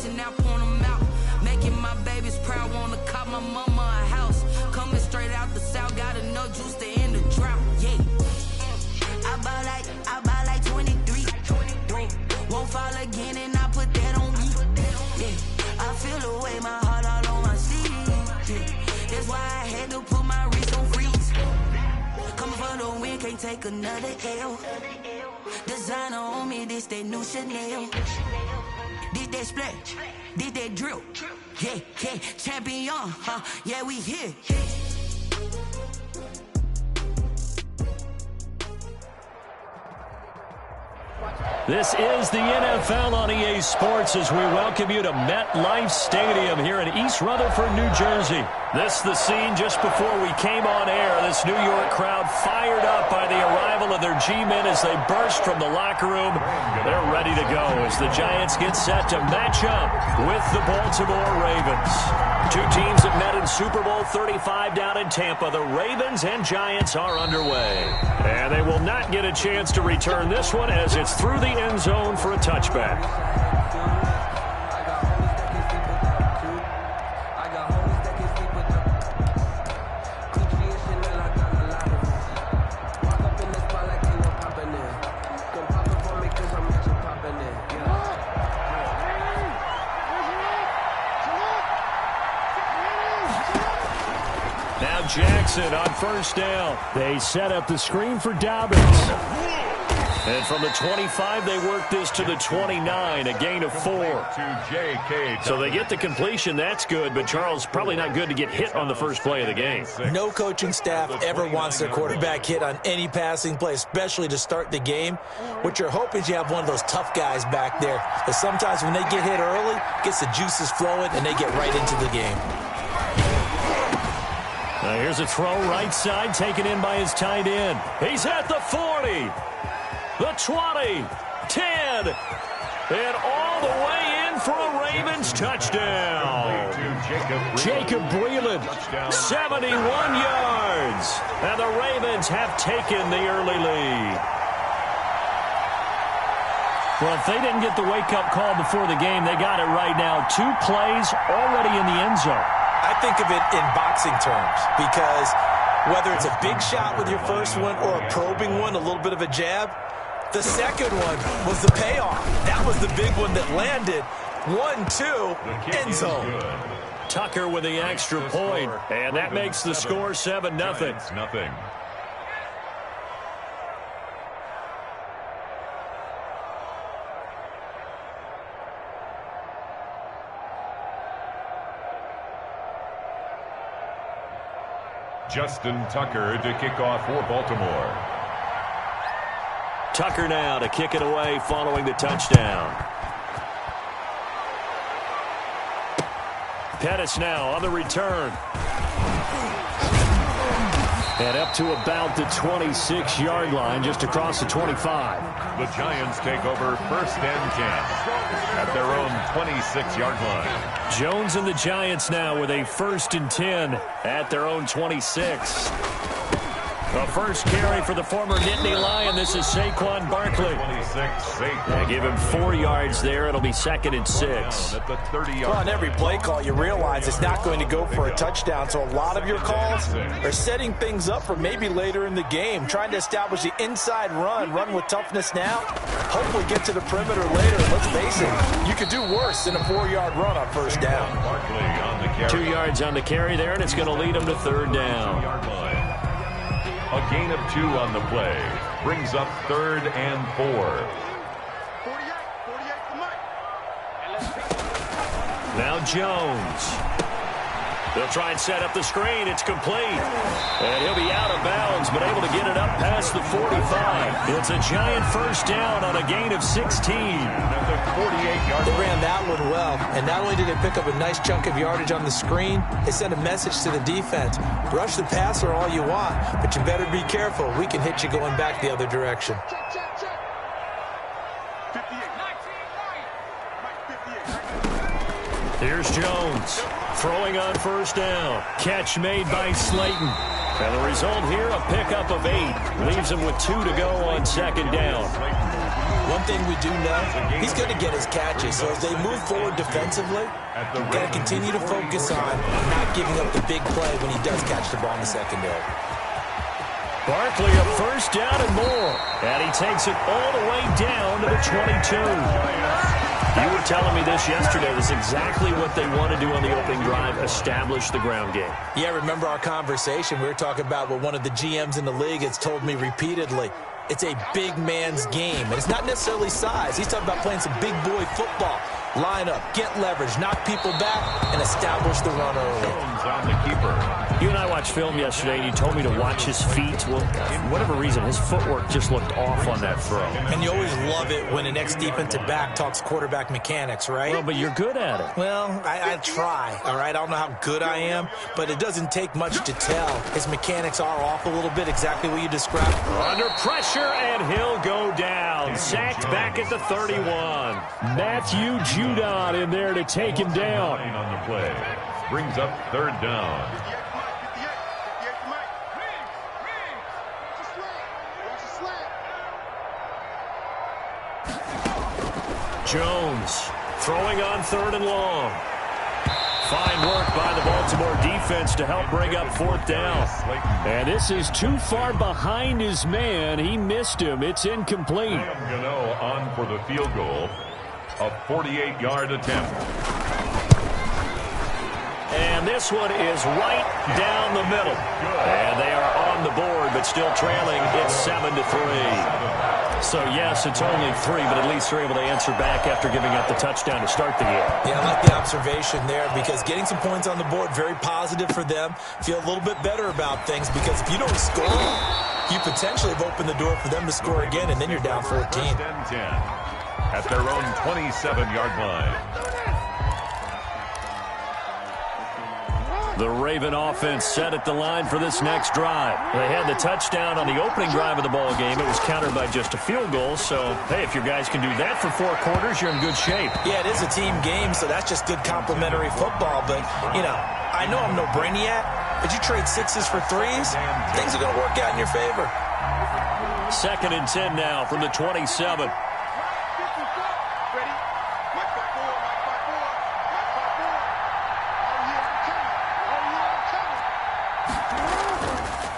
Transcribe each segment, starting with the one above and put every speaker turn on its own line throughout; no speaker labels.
and now point them out. Making my babies proud, wanna cop my mama a house. Coming straight out the south, got enough juice to end the drought. Yeah. I buy like 23. Won't fall again and I put that on me. Yeah. I feel the way, my heart all on my sleeve. Yeah. That's why I had to put my wrist on freeze. Coming for the win, can't take another L. Designer on me, this that new Chanel. Did that splash, did that drill. Yeah, yeah, champion, huh? Yeah, we here.
This is the NFL on EA Sports as we welcome you to MetLife Stadium here in East Rutherford, New Jersey. This is the scene just before we came on air. This New York crowd fired up by the arrival of their G-men as they burst from the locker room. They're ready to go as the Giants get set to match up with the Baltimore Ravens. Two teams that met in Super Bowl 35 down in Tampa. The Ravens and Giants are underway. And they will not get a chance to return this one as it's through the end zone for a touchback. Now Jackson on first down. They set up the screen for Dobbins. And from the 25, they work this to the 29, a gain of 4. So they get the completion. That's good, but Charles, probably not good to get hit on the first play of the game.
No coaching staff ever wants their quarterback hit on any passing play, especially to start the game. What you're hoping is you have one of those tough guys back there that sometimes when they get hit early, gets the juices flowing, and they get right into the game.
Now here's a throw right side, taken in by his tight end. He's at the 40. The 20, 10, and all the way in for a Ravens touchdown. Jacob Breeland, 71 yards. And the Ravens have taken the early lead. Well, if they didn't get the wake-up call before the game, they got it right now. 2 plays already in the end zone.
I think of it in boxing terms because whether it's a big shot with your first one or a probing one, a little bit of a jab, the second one was the payoff. That was the big one that landed. 1-2, end zone.
Tucker with the extra point, and that makes the score 7-0.
Justin Tucker to kick off for Baltimore.
Tucker now to kick it away following the touchdown. Pettis now on the return. And up to about the 26-yard line, just across the 25.
The Giants take over first and 10 at their own 26-yard line.
Jones and the Giants now with a 1st and 10 at their own 26. The first carry for the former Nittany Lion. This is Saquon Barkley.
26,
They give him 4 yards there. It'll be 2nd and 6.
At the 30-yard
well, on every play call, you realize it's not going to go for a touchdown. So a lot of your calls are setting things up for maybe later in the game, trying to establish the inside run with toughness now. Hopefully get to the perimeter later. Let's face it, you could do worse than a 4-yard run on first down.
2 yards on the carry there, and it's going to lead them to 3rd down.
A gain of 2 on the play. Brings up 3rd and 4.
Now Jones. They'll try and set up the screen. It's complete. And he'll be out of bounds, but able to get it up past the 45. It's a Giant first down on a gain of 16.
They ran that one well, and not only did they pick up a nice chunk of yardage on the screen, they sent a message to the defense. Rush the passer all you want, but you better be careful. We can hit you going back the other direction.
Here's Jones. Throwing on first down. Catch made by Slayton. And the result here, a pickup of 8. Leaves him with 2 to go on 2nd down.
One thing we do know, he's going to get his catches. So as they move forward defensively, you've got to continue to focus on not giving up the big play when he does catch the ball in the secondary.
Barkley a first down and more. And he takes it all the way down to the 22. You were telling me this yesterday. It was exactly what they want to do on the opening drive, establish the ground game.
Yeah, remember our conversation? We were talking about what one of the GMs in the league has told me repeatedly. It's a big man's game, and it's not necessarily size. He's talking about playing some big boy football. Line up, get leverage, knock people back, and establish the run early.
Jones on the keeper.
You and I watched film yesterday, and you told me to watch his feet. Well, for whatever reason, his footwork just looked off on that throw.
And you always love it when an ex-defensive back talks quarterback mechanics, right?
Well, but you're good at it.
Well, I try, all right? I don't know how good I am, but it doesn't take much to tell. His mechanics are off a little bit, exactly what you described.
Under pressure, and he'll go down. Sacked back at the 31. Matthew Judon in there to take him down.
On the play. Brings up third down.
Jones throwing on third and long. Fine work by the Baltimore defense to help bring up fourth down. And this is too far behind his man. He missed him. It's incomplete.
Gano on for the field goal. A 48-yard attempt.
And this one is right down the middle. And they are on the board, but still trailing. It's 7-3. So, yes, it's only 3, but at least they're able to answer back after giving up the touchdown to start the game.
Yeah, I like the observation there because getting some points on the board, very positive for them. Feel a little bit better about things because if you don't score, you potentially have opened the door for them to score again, and then you're down 14.
First and 10 at their own 27-yard line.
The Raven offense set at the line for this next drive. They had the touchdown on the opening drive of the ball game. It was countered by just a field goal. So, hey, if your guys can do that for 4 quarters, you're in good shape.
Yeah, it is a team game, so that's just good complimentary football. But, you know, I know I'm no brainiac, but you trade 6s for 3s, things are going to work out in your favor.
2nd and 10 now from the 27.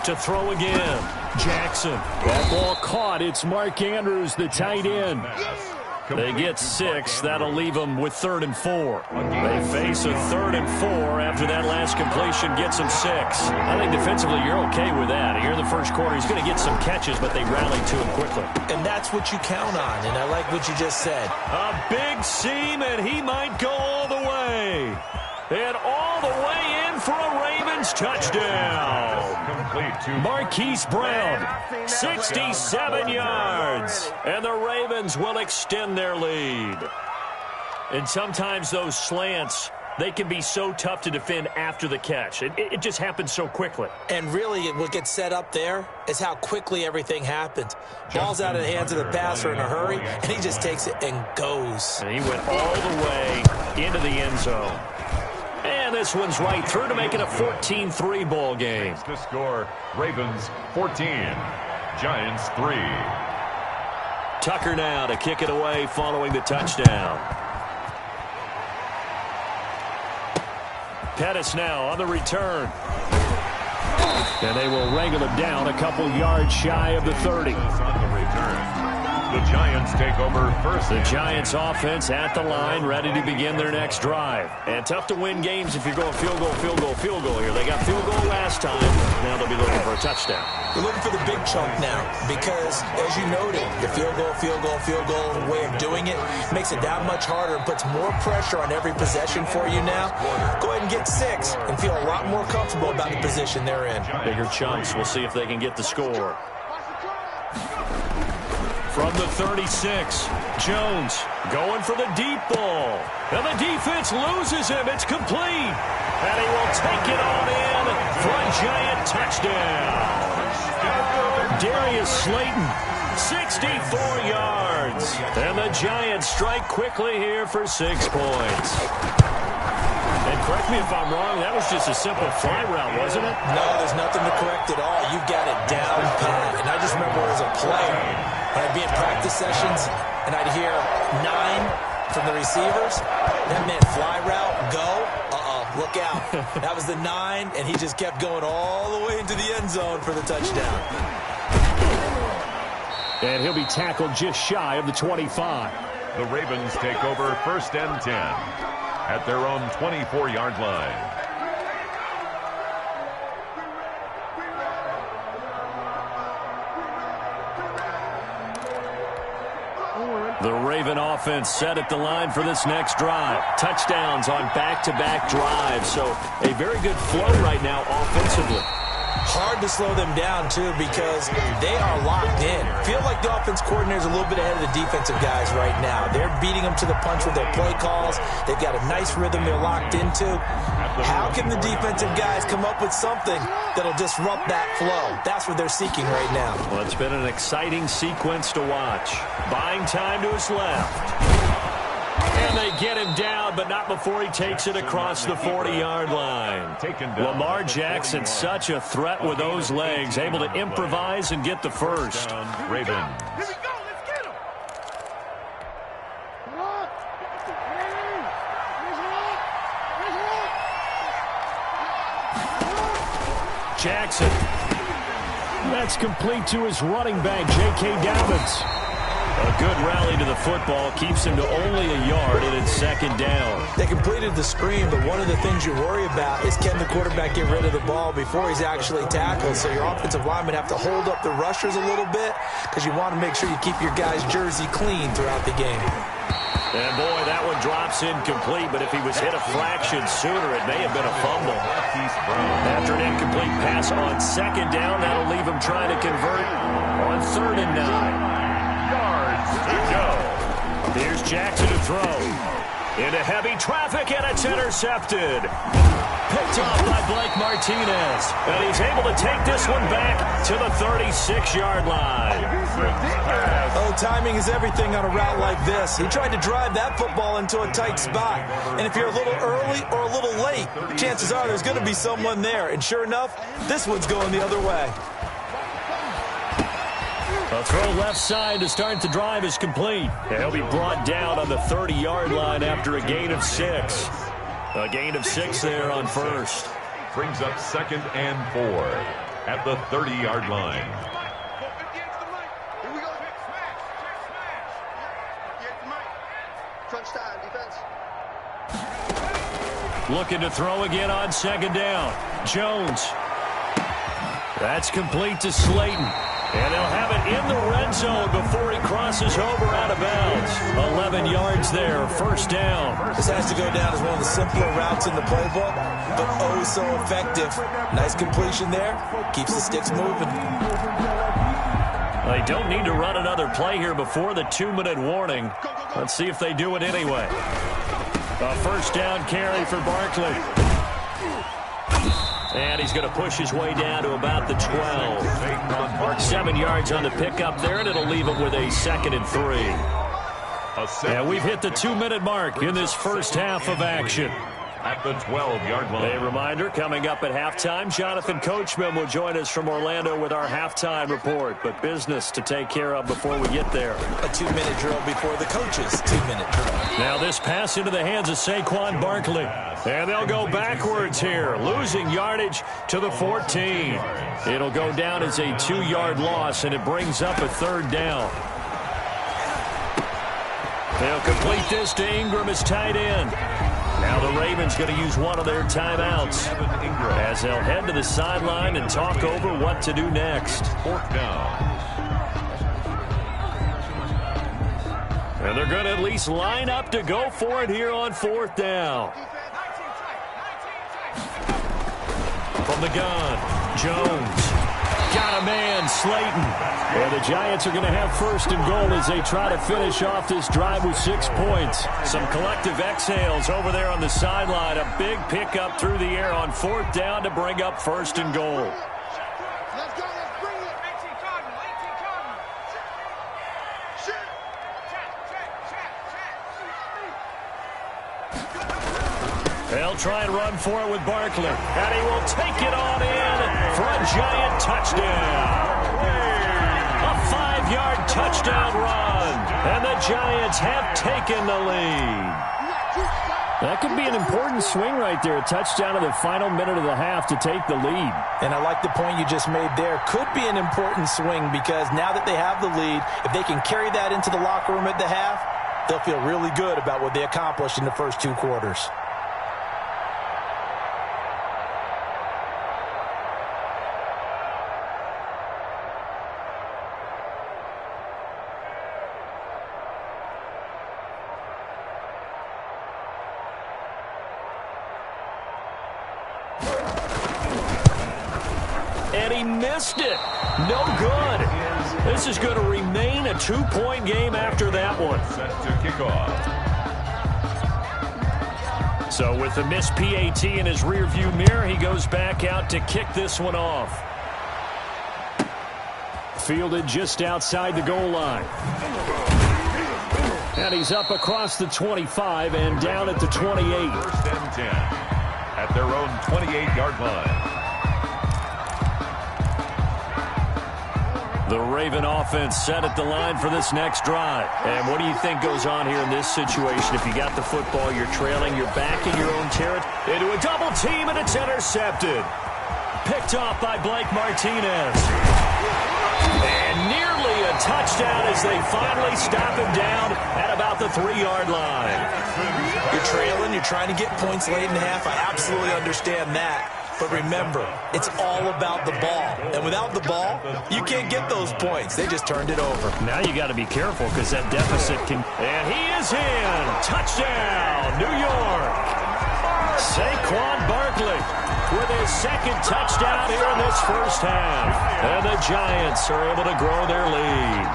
To throw again. Jackson. That ball caught. It's Mark Andrews, the tight end. They get 6. That'll leave them with 3rd and 4. They face a 3rd and 4 after that last completion gets them 6. I think defensively you're okay with that. Here in the first quarter, he's going to get some catches, but they rallied to him quickly.
And that's what you count on, and I like what you just said.
A big seam, and he might go all the way. And all the way in for a Ravens touchdown. Marquise Brown, 67 yards. And the Ravens will extend their lead. And sometimes those slants, they can be so tough to defend after the catch. It just happens so quickly.
And really, what gets set up there is how quickly everything happens. Ball's out of the hands of the passer in a hurry, and he just takes it and goes.
And he went all the way into the end zone. And this one's right through to make it a 14-3 ball game.
The score, Ravens 14, Giants 3.
Tucker now to kick it away following the touchdown. Pettis now on the return. And they will wrangle him down a couple yards shy of the 30.
On the return. The Giants take over first.
The Giants offense at the line, ready to begin their next drive. And tough to win games if you're going field goal, field goal, field goal here. They got field goal last time. Now they'll be looking for a touchdown.
You're looking for the big chunk now because, as you noted, the field goal way of doing it makes it that much harder and puts more pressure on every possession for you now. Go ahead and get 6 and feel a lot more comfortable about the position they're in.
Bigger chunks. We'll see if they can get the score. From the 36, Jones going for the deep ball. And the defense loses him. It's complete. And he will take it on in for a Giant touchdown. Darius Slayton, 64 yards. And the Giants strike quickly here for 6 points. And correct me if I'm wrong, that was just a simple fly route, wasn't it?
No, there's nothing to correct at all. You've got it down pat. And I just remember as a player, When I'd be in practice sessions and I'd hear 9 from the receivers, that meant fly route, go, look out. That was the 9, and he just kept going all the way into the end zone for the touchdown.
And he'll be tackled just shy of the 25.
The Ravens take over 1st and 10 at their own 24-yard line.
The Raven offense set at the line for this next drive. Touchdowns on back-to-back drives, so a very good flow right now offensively.
Hard to slow them down, too, because they are locked in. Feel like the offense coordinator is a little bit ahead of the defensive guys right now. They're beating them to the punch with their play calls. They've got a nice rhythm they're locked into. How can the defensive guys come up with something that'll disrupt that flow? That's what they're seeking right now.
Well, it's been an exciting sequence to watch. Buying time to his left. And they get him down, but not before he takes it across the 40-yard line. Lamar Jackson, such a threat with those legs, able to improvise and get the first.
Ravens.
Here we go. Let's get him.
Jackson. That's complete to his running back, J.K. Dobbins. A good rally to the football keeps him to only a yard, and it's 2nd down.
They completed the screen, but one of the things you worry about is can the quarterback get rid of the ball before he's actually tackled. So your offensive linemen have to hold up the rushers a little bit because you want to make sure you keep your guy's jersey clean throughout the game.
And, boy, that one drops incomplete, but if he was hit a fraction sooner, it may have been a fumble. After an incomplete pass on 2nd down, that'll leave him trying to convert on 3rd and 9.
To go.
Here's Jackson to throw. Into heavy traffic, and it's intercepted. Picked off by Blake Martinez. And he's able to take this one back to the 36-yard line.
Oh, timing is everything on a route like this. He tried to drive that football into a tight spot. And if you're a little early or a little late, chances are there's going to be someone there. And sure enough, this one's going the other way.
A throw left side to start the drive is complete. And he'll be brought down on the 30-yard line after a gain of 6. A gain of 6 there on 1st.
Brings up 2nd and 4 at the 30-yard line.
Looking to throw again on 2nd down. Jones. That's complete to Slayton. And they'll have it in the red zone before he crosses over out of bounds. 11 yards there, 1st down.
This has to go down as one of the simpler routes in the playbook, but oh so effective. Nice completion there. Keeps the sticks moving.
They don't need to run another play here before the 2-minute warning. Let's see if they do it anyway. A 1st down carry for Barkley. And he's going to push his way down to about the 12. 7 yards on the pickup there, and it'll leave him with a 2nd and 3. And we've hit the 2-minute mark in this first half of action.
At the 12-yard line.
A reminder, coming up at halftime, Jonathan Coachman will join us from Orlando with our halftime report. But business to take care of before we get there.
A 2-minute drill before the coach's 2-minute drill.
Now this pass into the hands of Saquon Barkley. And they'll go backwards here, losing yardage to the 14. It'll go down as a 2-yard loss, and it brings up a 3rd down. They'll complete this to Ingram as tight end. Now the Ravens going to use one of their timeouts as they'll head to the sideline and talk over what to do next.
4th down.
And they're going to at least line up to go for it here on 4th down. From the gun, Jones. Got a man, Slayton. And the Giants are going to have 1st and goal as they try to finish off this drive with 6 points. Some collective exhales over there on the sideline. A big pickup through the air on 4th down to bring up 1st and goal.
Let's go. Let's bring it. 18 Cardinal. 18 Cardinal. Shoot. Check.
They'll try and run for it with Barkley. And he will take it on in for a Giant touchdown. A 25-yard touchdown run. And the Giants have taken the lead. That could be an important swing right there. A touchdown in the final minute of the half to take the lead.
And I like the point you just made there. Could be an important swing because now that they have the lead, if they can carry that into the locker room at the half, they'll feel really good about what they accomplished in the first 2 quarters.
And he missed it. No good. This is going to remain a 2-point game after that one.
Set to kick off.
So with the missed PAT in his rearview mirror, he goes back out to kick this one off. Fielded just outside the goal line. And he's up across the 25 and down at the 28.
First and 10 at their own 28-yard line.
The Raven offense set at the line for this next drive. And what do you think goes on here in this situation? If you got the football, you're trailing, you're back in your own territory. Into a double team, and it's intercepted. Picked off by Blake Martinez. And nearly a touchdown as they finally stop him down at about the 3-yard line.
You're trailing, you're trying to get points late in the half. I absolutely understand that. But remember, it's all about the ball. And without the ball, you can't get those points. They just turned it over.
Now you got to be careful because that deficit can... And he is in! Touchdown, New York! Saquon Barkley with his second touchdown here in this first half. And the Giants are able to grow their lead.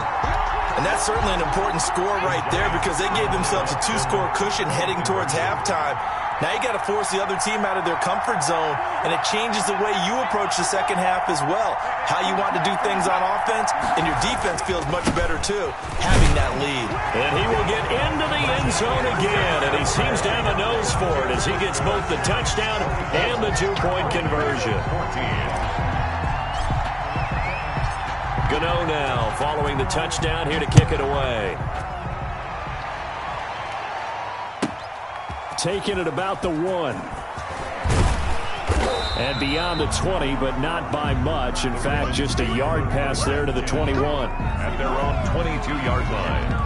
And that's certainly an important score right there because they gave themselves a 2-score cushion heading towards halftime. Now you got to force the other team out of their comfort zone, and it changes the way you approach the second half as well. How you want to do things on offense, and your defense feels much better too, having that lead.
And he will get into the end zone again, and he seems to have a nose for it as he gets both the touchdown and the 2-point conversion. Gano now following the touchdown here to kick it away. Taking it about the 1. And beyond the 20, but not by much. In fact, just a yard pass there to the 21.
At their own 22-yard line.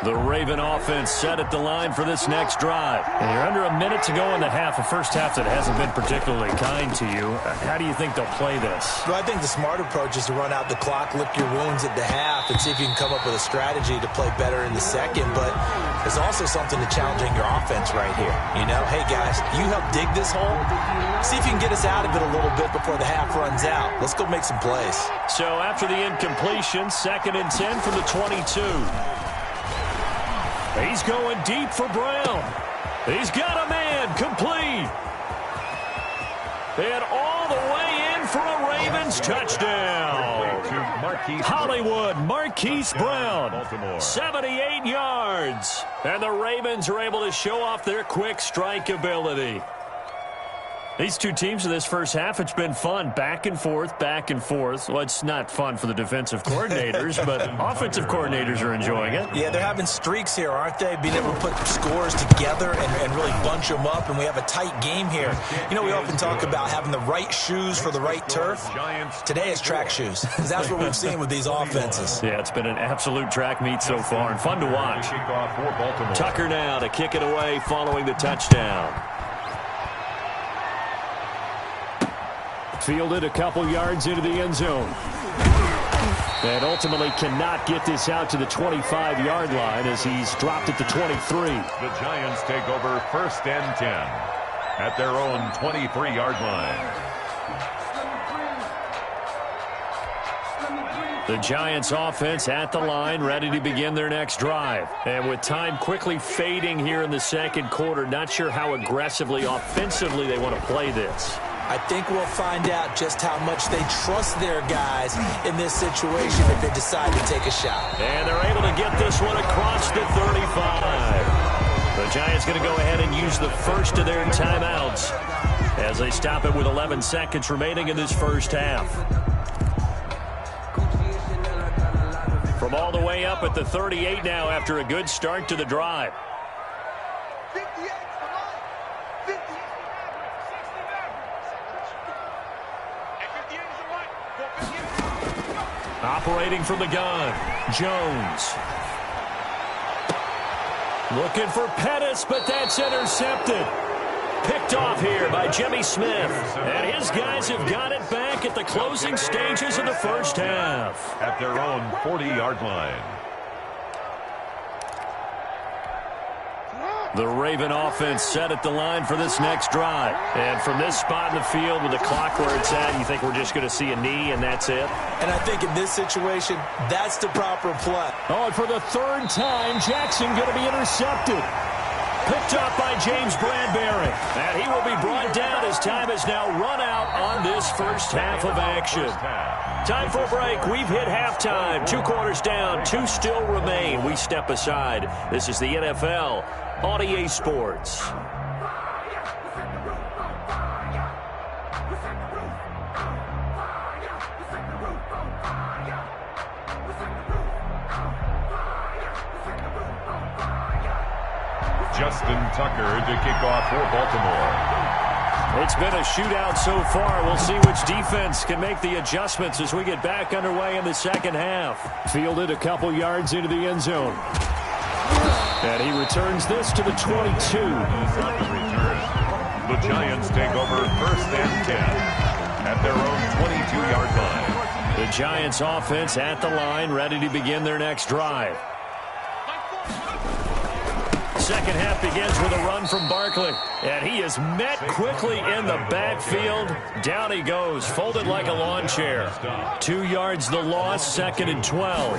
The Raven offense set at the line for this next drive. And you're under a minute to go in the half, a first half that hasn't been particularly kind to you. How do you think they'll play this?
Well, I think the smart approach is to run out the clock, lick your wounds at the half, and see if you can come up with a strategy to play better in the second. But there's also something to challenging your offense right here. You know, hey, guys, you help dig this hole. See if you can get us out of it a little bit before the half runs out. Let's go make some plays. So
after the incompletion, 2nd and 10 from the 22. He's going deep for Brown. He's got a man complete. And all the way in for a Ravens touchdown. Hollywood Marquise Brown, 78 yards. And the Ravens are able to show off their quick strike ability. These two teams in this first half, it's been fun. Back and forth, back and forth. Well, it's not fun for the defensive coordinators, but offensive coordinators are enjoying it.
Yeah, they're having streaks here, aren't they? Being able to put scores together and really bunch them up, and we have a tight game here. You know, we often talk about having the right shoes for the right turf. Today it's track shoes. That's what we've seen with these offenses.
Yeah, it's been an absolute track meet so far and fun to watch. Tucker now to kick it away following the touchdown. Fielded a couple yards into the end zone. And ultimately cannot get this out to the 25-yard line as he's dropped at the 23.
The Giants take over 1st and 10 at their own 23-yard line.
The Giants offense at the line, ready to begin their next drive. And with time quickly fading here in the second quarter, not sure how aggressively, offensively they want to play this.
I think we'll find out just how much they trust their guys in this situation if they decide to take a shot.
And they're able to get this one across the 35. The Giants going to go ahead and use the first of their timeouts. as they stop it with 11 seconds remaining in this first half. From all the way up at the 38 now after a good start to the drive.
58 for life. 58. 60
Operating from the gun, Jones. Looking for Pettis, but that's intercepted. Picked off here by Jimmy Smith. And his guys have got it back at the closing stages of the first half.
At their own 40-yard line.
The Raven offense set at the line for this next drive. And from this spot in the field with the clock where it's at, you think we're just going to see a knee and that's it?
And I think in this situation, that's the proper play.
Oh, and for the third time, Jackson going to be intercepted. Picked up by James Bradbury. And he will be brought down as time has now run out on this first half of action. Time for a break. We've hit halftime. 2 quarters down. 2 still remain. We step aside. This is the NFL on EA Sports.
Justin Tucker to kick off for Baltimore.
It's been a shootout so far. We'll see which defense can make the adjustments as we get back underway in the second half. Fielded a couple yards into the end zone. And he returns this to the 22.
The Giants take over first and 10 at their own 22-yard line.
The Giants offense at the line, ready to begin their next drive. Second half begins with a run from Barkley. And he is met quickly in the backfield. Down he goes, folded like a lawn chair. 2 yards the loss, 2nd and 12.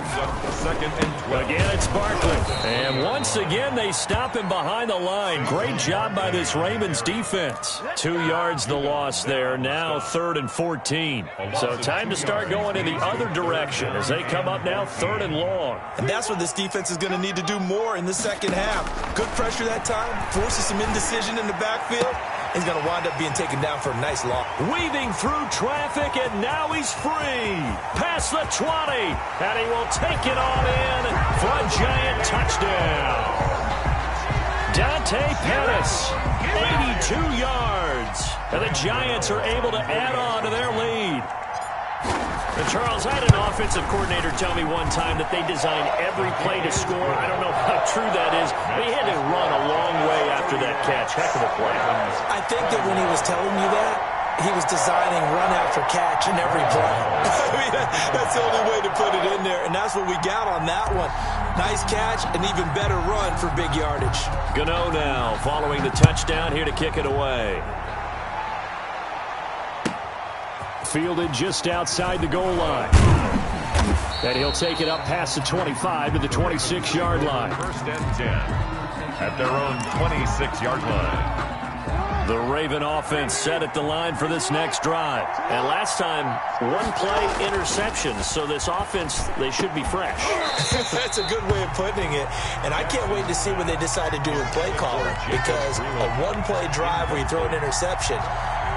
Second and 12.
Again, it's Barkley. And once again, they stop him behind the line. Great job by this Ravens defense. 2 yards the loss there. Now 3rd and 14. So time to start going in the other direction as they come up now 3rd and long.
And that's what this defense is going to need to do more in the second half. Good pressure that time, forces some indecision in the backfield. He's going to wind up being taken down for a nice loss.
Weaving through traffic, and now he's free. Past the 20, and he will take it on in for a Giant touchdown. Dante Pettis, 82 yards. And the Giants are able to add on to their lead. And Charles, I had an offensive coordinator tell me one time that they design every play to score. I don't know how true that is, but he had to run a long way after that catch. Heck of a play.
I think that when he was telling you that, he was designing run after catch in every play. I mean, that's the only way to put it in there, and that's what we got on that one. Nice catch, an even better run for big yardage.
Gano now following the touchdown here to kick it away. Fielded just outside the goal line. And he'll take it up past the 25 to the 26-yard line.
First and 10 at their own 26-yard line.
The Raven offense set at the line for this next drive. And last time, 1 play interception. So this offense, they should be fresh.
That's a good way of putting it. And I can't wait to see what they decide to do with play calling. Because a 1-play drive where you throw an interception,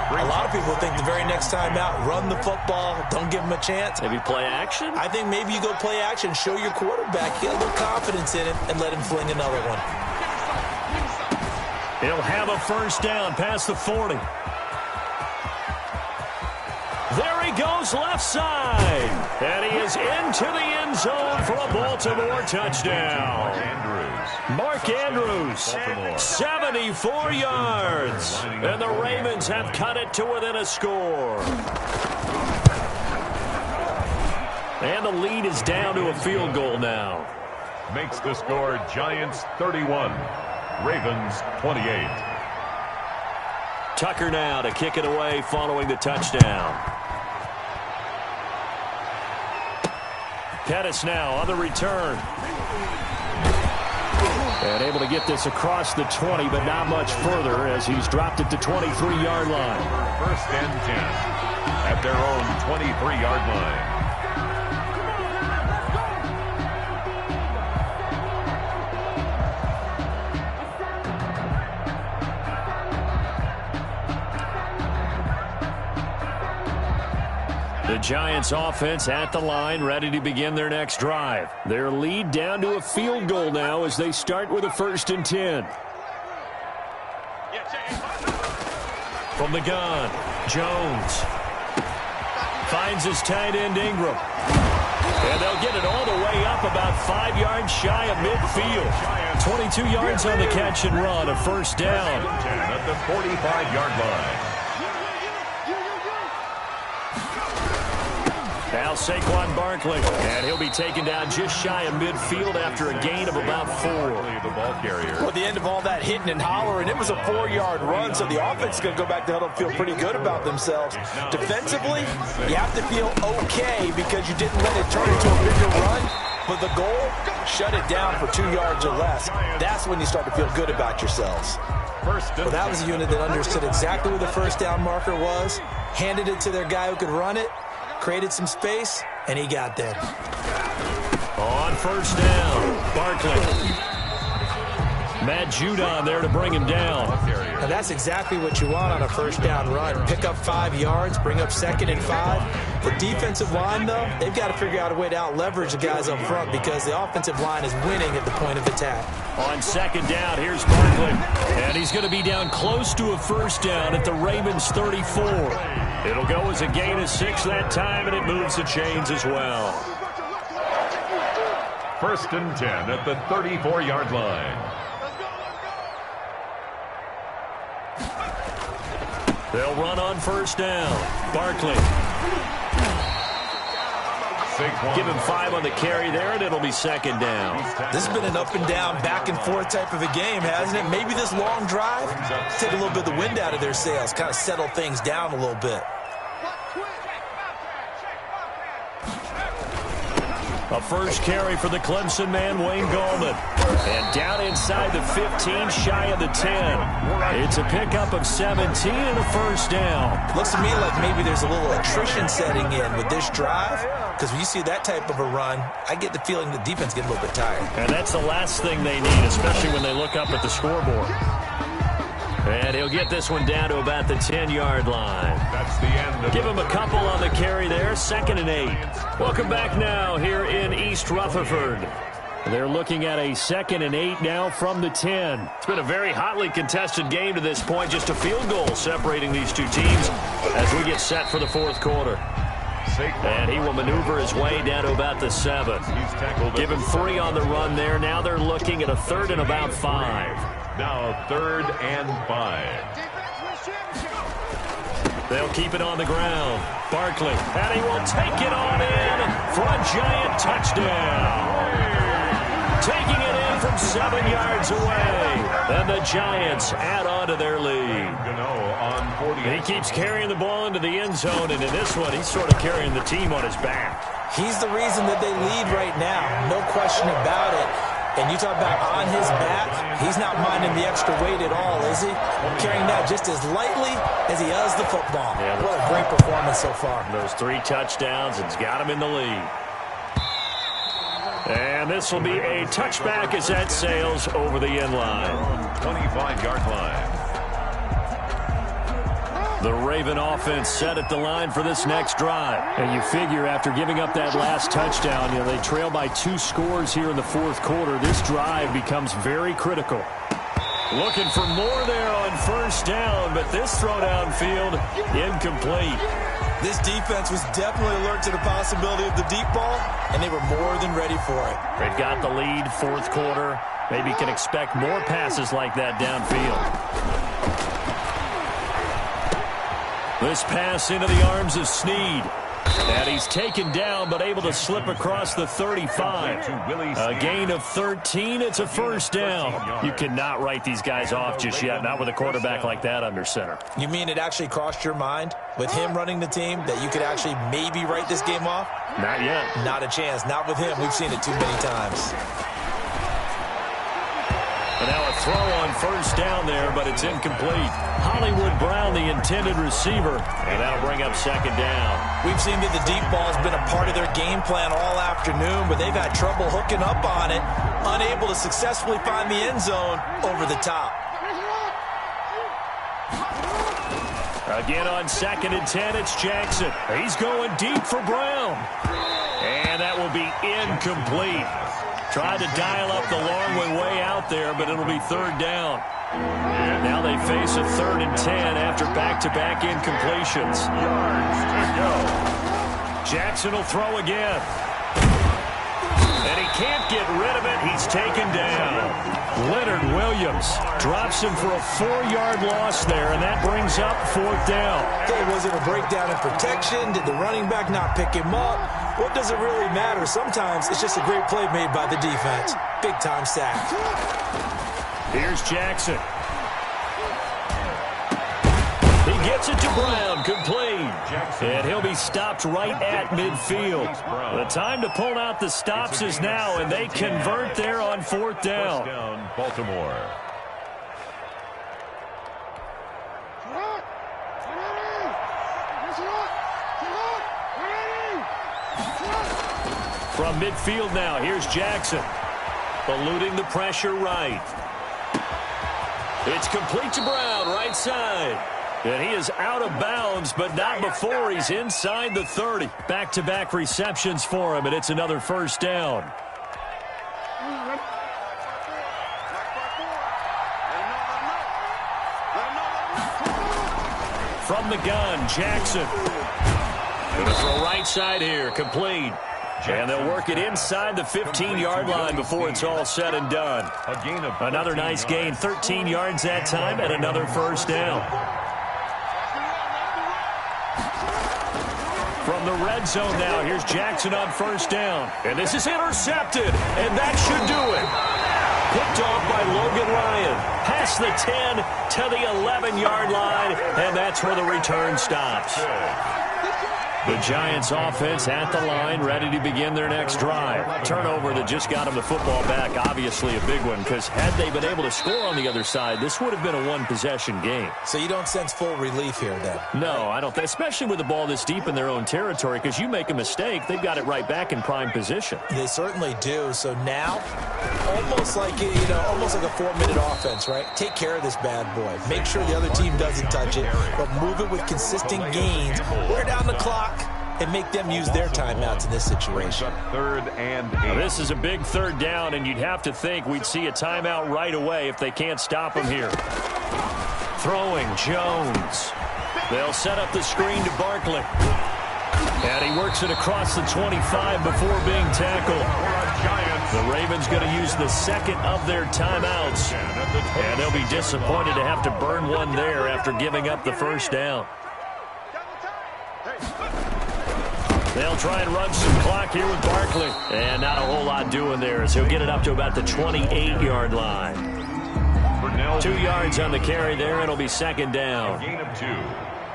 a lot of people think the very next time out, run the football, don't give them a chance.
Maybe play action?
I think maybe you go play action, show your quarterback, get a little confidence in it, and let him fling another one.
He'll have a first down past the 40. There he goes left side. And he is into the end zone for a Baltimore touchdown. Mark Andrews, 74 yards. And the Ravens have cut it to within a score. And the lead is down to a field goal now.
Makes the score Giants 31, Ravens 28.
Tucker now to kick it away following the touchdown. Pettis now on the return. And able to get this across the 20, but not much further as he's dropped it to 23-yard line.
First and 10 at their own 23-yard line.
The Giants offense at the line, ready to begin their next drive. Their lead down to a field goal now as they start with a 1st and 10. From the gun, Jones finds his tight end Ingram. And they'll get it all the way up about 5 yards shy of midfield. 22 yards on the catch and run, a 1st down.
At the 45-yard line.
Now Saquon Barkley, and he'll be taken down just shy of midfield after a gain of about 4.
The ball carrier.
Well, at the end of all that hitting and hollering, it was a 4-yard run, so the offense is going to go back to huddle and feel pretty good about themselves. Defensively, you have to feel okay because you didn't let it turn into a bigger run, but the goal, shut it down for 2 yards or less. That's when you start to feel good about yourselves.
Well, that was a unit that understood exactly where the 1st down marker was, handed it to their guy who could run it, created some space, and he got there.
On 1st down, Barkley. Matt Judon there to bring him down.
Now that's exactly what you want on a 1st down run. Pick up 5 yards, bring up 2nd and 5. The defensive line, though, they've got to figure out a way to out-leverage the guys up front because the offensive line is winning at the point of attack.
On 2nd down, here's Barkley. And he's going to be down close to a 1st down at the Ravens' 34. It'll go as a gain of 6 that time, and it moves the chains as well.
1st and 10 at the 34-yard line.
They'll run on 1st down. Barkley. Give him 5 on the carry there, and it'll be 2nd down.
This has been an up-and-down, back-and-forth type of a game, hasn't it? Maybe this long drive, take a little bit of the wind out of their sails, kind of settle things down a little bit.
A 1st carry for the Clemson man, Wayne Gallman. And down inside the 15, shy of the 10. It's a pickup of 17 and a 1st down.
Looks to me like maybe there's a little attrition setting in with this drive, because when you see that type of a run, I get the feeling the defense gets a little bit tired.
And that's the last thing they need, especially when they look up at the scoreboard. And he'll get this one down to about the 10-yard line.
That's the end.
Give him a couple on the carry there, 2nd and 8. Welcome back now here in East Rutherford. They're looking at a 2nd and 8 now from the 10. It's been a very hotly contested game to this point, just a field goal separating these two teams as we get set for the 4th quarter. And he will maneuver his way down to about the 7. Give him 3 on the run there. Now they're looking at a 3rd and about 5.
Now 3rd and 5.
They'll keep it on the ground. Barkley, and he will take it on in for a Giant touchdown. Taking it in from 7 yards away. And the Giants add on to their lead. He keeps carrying the ball into the end zone, and in this one, he's sort of carrying the team on his back.
He's the reason that they lead right now. No question about it. And you talk about on his back, he's not minding the extra weight at all, is he? Carrying that just as lightly as he does the football.
Yeah,
what a great performance so far.
Those 3 touchdowns, it's got him in the lead. And this will be a touchback as that sails over the end line.
25-yard line.
The Raven offense set at the line for this next drive. And you figure after giving up that last touchdown, they trail by 2 scores here in the 4th quarter. This drive becomes very critical. Looking for more there on 1st down, but this throw downfield incomplete.
This defense was definitely alert to the possibility of the deep ball, and they were more than ready for it.
They've got the lead, 4th quarter. Maybe can expect more passes like that downfield. This pass into the arms of Snead. And he's taken down, but able to slip across the 35. A gain of 13. It's a 1st down. You cannot write these guys off just yet, not with a quarterback like that under center.
You mean it actually crossed your mind with him running the team that you could actually maybe write this game off?
Not yet.
Not a chance. Not with him. We've seen it too many times.
And now a throw on 1st down there, but it's incomplete. Hollywood Brown, the intended receiver, and that'll bring up 2nd down.
We've seen that the deep ball has been a part of their game plan all afternoon, but they've had trouble hooking up on it, unable to successfully find the end zone over the top.
Again on 2nd and 10, it's Jackson. He's going deep for Brown. And that will be incomplete. Tried to dial up the long way out there, but it'll be 3rd down. Now they face a 3rd and 10 after back-to-back incompletions.
Yards to go.
Jackson will throw again. And he can't get rid of it. He's taken down. Leonard Williams drops him for a 4-yard loss there, and that brings up 4th down.
Okay, was it a breakdown in protection? Did the running back not pick him up? What does it really matter? Sometimes it's just a great play made by the defense. Big-time sack.
Here's Jackson. He gets it to Brown, complete. And he'll be stopped right at midfield. The time to pull out the stops is now, and they convert there on 4th down.
First down, Baltimore.
From midfield now, here's Jackson. Eluding the pressure right. It's complete to Brown, right side. And he is out of bounds, but not before he's inside the 30. Back-to-back receptions for him, and it's another 1st down. From the gun, Jackson. Going to throw right side here, complete. And they'll work it inside the 15-yard line before it's all said and done. Another nice gain, 13 yards that time, and another 1st down. From the red zone now, here's Jackson on 1st down. And this is intercepted, and that should do it. Picked off by Logan Ryan. Past the 10 to the 11-yard line, and that's where the return stops. The Giants offense at the line, ready to begin their next drive. Turnover that just got them the football back, obviously a big one, because had they been able to score on the other side, this would have been a one-possession game.
So you don't sense full relief here, then?
No, I don't. Especially with the ball this deep in their own territory, because you make a mistake, they've got it right back in prime position.
They certainly do. So now, almost like a 4-minute offense, right? Take care of this bad boy. Make sure the other team doesn't touch it, but move it with consistent gains. Wear down the clock and make them use their timeouts in this situation.
3rd and 8.
Now, this is a big 3rd down, and you'd have to think we'd see a timeout right away if they can't stop him here. Throwing, Jones. They'll set up the screen to Barkley. And he works it across the 25 before being tackled. The Ravens going to use the 2nd of their timeouts. And they'll be disappointed to have to burn one there after giving up the 1st down. They'll try and run some clock here with Barkley. And not a whole lot doing there as he'll get it up to about the 28-yard line. 2 yards on the carry there, and it'll be 2nd down.
Gain of 2.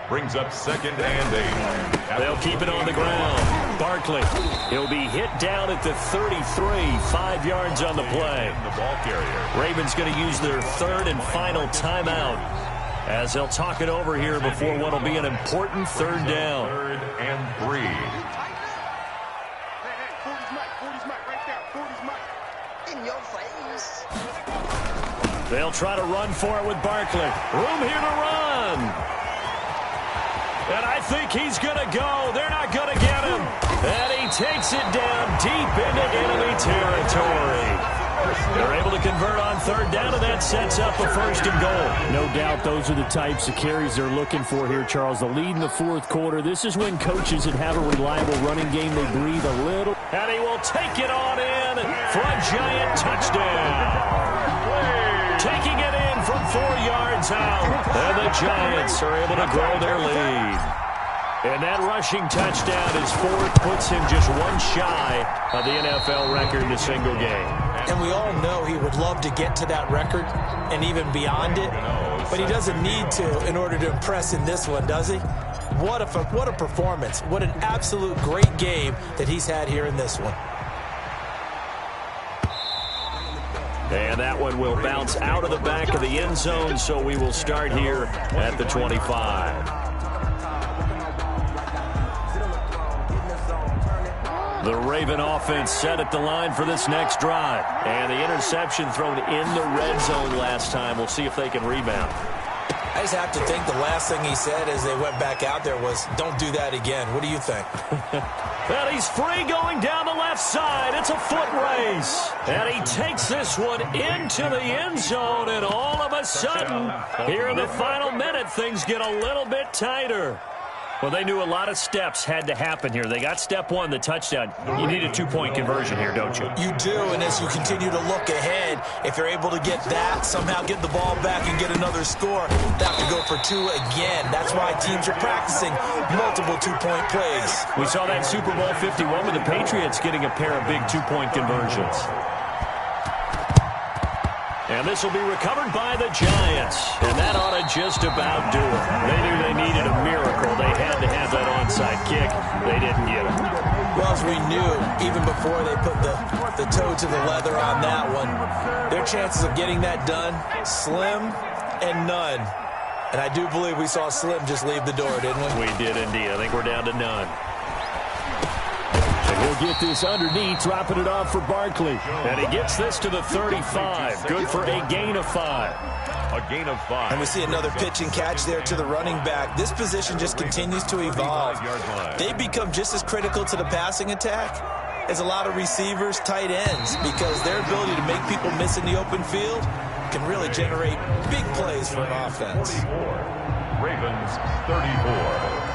Brings up 2nd and 8.
They'll keep it on the ground. Barkley, he'll be hit down at the 33, 5 yards on the play.
The ball carrier.
Ravens going to use their 3rd and final timeout as they'll talk it over here before what will be an important 3rd down.
3rd and 3.
They'll try to run for it with Barkley. Room here to run. And I think he's going to go. They're not going to get him. And he takes it down deep into enemy territory. They're able to convert on 3rd down, and that sets up a 1st and goal.
No doubt those are the types of carries they're looking for here, Charles. The lead in the 4th quarter. This is when coaches that have a reliable running game, they breathe a little.
And he will take it on in for a Giant touchdown. Taking it in from 4 yards out. And the Giants are able to grow their lead. And that rushing touchdown is 4th, puts him just one shy of the NFL record in a single game.
And we all know he would love to get to that record and even beyond it, but he doesn't need to in order to impress in this one, does he? What a performance. What an absolute great game that he's had here in this one.
And that one will bounce out of the back of the end zone, so we will start here at the 25. The Raven offense set at the line for this next drive. And the interception thrown in the red zone last time. We'll see if they can rebound.
I just have to think the last thing he said as they went back out there was, don't do that again. What do you think?
And he's free going down the left side. It's a foot race. And he takes this one into the end zone. And all of a sudden, here in the final minute, things get a little bit tighter. Well, they knew a lot of steps had to happen here. They got step one, the touchdown. You need a two-point conversion here, don't you?
You do, and as you continue to look ahead, if you're able to get that, somehow get the ball back and get another score, they have to go for two again. That's why teams are practicing multiple two-point plays.
We saw that Super Bowl 51 with the Patriots getting a pair of big two-point conversions. And this will be recovered by the Giants. And that ought to just about do it. They knew they needed a miracle. They had to have that onside kick. They didn't get it.
Well, as we knew, even before they put the toe to the leather on that one, their chances of getting that done, slim and none. And I do believe we saw Slim just leave the door, didn't we?
We did indeed. I think we're down to none.
He'll get this underneath, dropping it off for Barkley.
And he gets this to the 35. Good for a gain of 5.
A gain of 5.
And we see another pitch and catch there to the running back. This position just continues to evolve. They become just as critical to the passing attack as a lot of receivers, tight ends, because their ability to make people miss in the open field can really generate big plays for an offense.
34. Ravens 34.